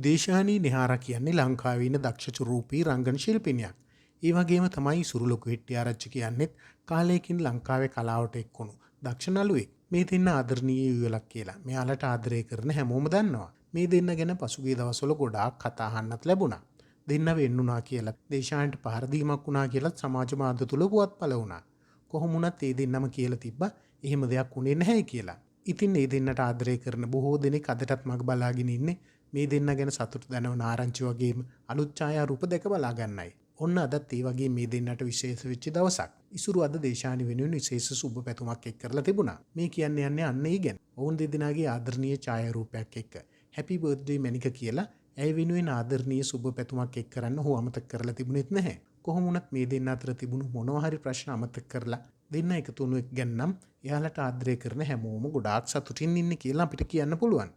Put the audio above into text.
දේශානී නිහාරා කියන්නේ ලංකාවේ ඉන්න දක්ෂ රූපී රංගන ශිල්පිනියක්. ඒ වගේම තමයි සුරුලොකු හෙට්ටිආරච්චි කියන්නේත් කාලයකින් ලංකාවේ කලාවට එක්කුණු දක්ෂ නළුවෙක්. මේ දෙන්න ආදරණීය යුවලක් කියලා. මෙයාලට ආදරය කරන හැමෝම දන්නවා. මේ දෙන්න ගැන පසුගිය දවස්වල ගොඩාක් කතා අහන්නත් ලැබුණා. දෙන්න වෙන්නුණා කියලා, දේශායන්ට පහර දීමක් වුණා කියලා සමාජ මාධ්‍ය තුල පුවත්පළ වුණා. කොහොම වුණත් ඒ දෙන්නම කියලා තිබ්බා එහෙම දෙයක් වුණේ නැහැ කියලා. ඉතින් මේ දෙන්නට ආදරය කරන බොහෝ දෙනෙක් අදටත් මග බලාගෙන ඉන්නේ මේ දෙන්න ගැන සතුට දැනවන ආරංචි වගේම අලුත් ඡායාරූප දැක බලා ගන්නයි. ඔන්න අදත් ඒ වගේ මේ දෙන්නට විශේෂ වෙච්ච දවසක්. ඉසුරු අද දේශානි වෙනුවෙන් විශේෂ සුබ පැතුමක් එක් කරලා තිබුණා. මේ කියන්නේ අන්න ඒ ගැන. ඔවුන් දෙදෙනාගේ ආදරණීය ඡායාරූපයක් එක්ක හැපි බර්ත්ඩේ මැනික කියලා ඇය වෙනුවෙන් ආදරණීය සුබ පැතුමක් එක් කරන්න ඔහු අමතක කරලා තිබුණෙත් නැහැ. කොහොම වුණත් මේ දෙන්න අතර තිබුණු මොනවා හරි ප්‍රශ්න අමතක කරලා දෙන්න එකතු වුණු එක ගැන නම් එයාලට ආදරය කරන හැමෝම ගොඩාක් සතුටින් ඉන්නේ කියලා අපිට කියන්න පුළුවන්.